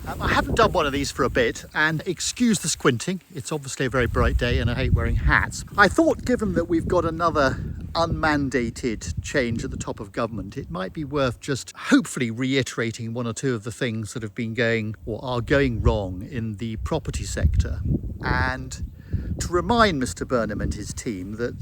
I haven't done one of these for a bit, and excuse the squinting. It's obviously a very bright day and I hate wearing hats. I thought, given that we've got another unmandated change at the top of government, it might be worth just hopefully reiterating one or two of the things that have been going or are going wrong in the property sector, and to remind Mr. Burnham and his team that,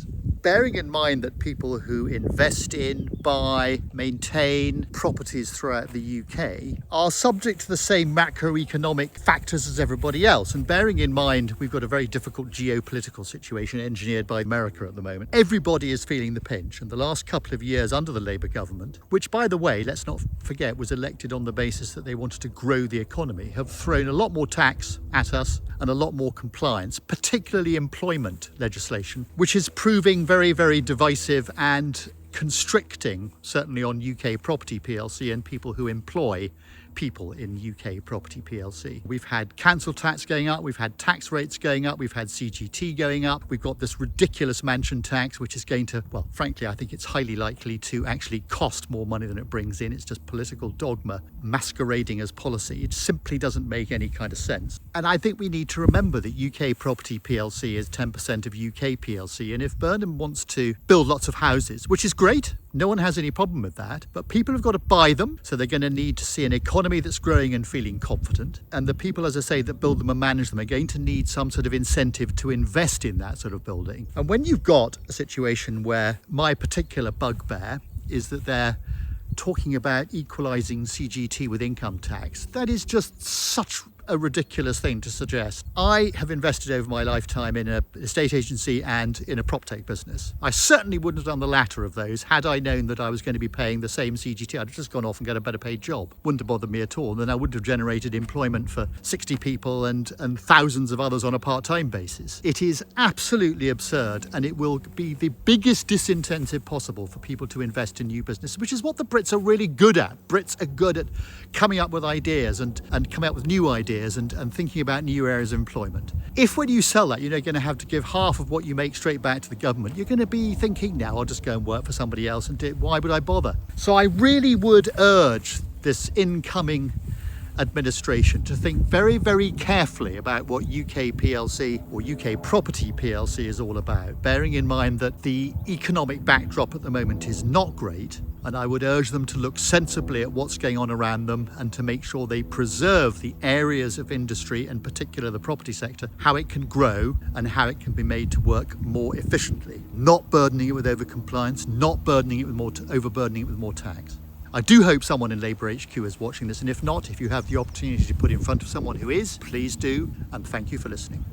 bearing in mind that people who invest in, buy, maintain properties throughout the UK are subject to the same macroeconomic factors as everybody else, and bearing in mind we've got a very difficult geopolitical situation engineered by America at the moment, everybody is feeling the pinch. And the last couple of years under the Labour government, which, by the way, let's not forget was elected on the basis that they wanted to grow the economy, have thrown a lot more tax at us and a lot more compliance, particularly employment legislation, which is proving very, very divisive and constricting, certainly on UK property PLC and people who employ people in UK property PLC. We've had council tax going up, we've had tax rates going up, we've had CGT going up, we've got this ridiculous mansion tax, which is going to, well, frankly, I think it's highly likely to actually cost more money than it brings in. It's just political dogma masquerading as policy. It simply doesn't make any kind of sense. And I think we need to remember that UK property PLC is 10% of UK PLC, and if Burnham wants to build lots of houses, which is great, no one has any problem with that, but people have got to buy them, so they're going to need to see an economy that's growing and feeling confident. And the people, as I say, that build them and manage them are going to need some sort of incentive to invest in that sort of building. And when you've got a situation where my particular bugbear is that they're talking about equalising CGT with income tax, that is just such a ridiculous thing to suggest. I have invested over my lifetime in an estate agency and in a PropTech business. I certainly wouldn't have done the latter of those had I known that I was going to be paying the same CGT. I'd have just gone off and got a better paid job. Wouldn't have bothered me at all. Then I wouldn't have generated employment for 60 people and thousands of others on a part-time basis. It is absolutely absurd, and it will be the biggest disincentive possible for people to invest in new business, which is what the Brits are really good at. Brits are good at coming up with ideas and coming up with new ideas and thinking about new areas of employment. If when you sell that, you're going to have to give half of what you make straight back to the government, you're going to be thinking, now I'll just go and work for somebody else and do it. Why would I bother? So I really would urge this incoming administration to think very, very carefully about what UK PLC or UK property PLC is all about, bearing in mind that the economic backdrop at the moment is not great. And I would urge them to look sensibly at what's going on around them and to make sure they preserve the areas of industry, in particular the property sector, how it can grow and how it can be made to work more efficiently, not burdening it with over-compliance, not burdening it with overburdening it with more tax. I do hope someone in Labour HQ is watching this, and if not, if you have the opportunity to put in front of someone who is, please do, and thank you for listening.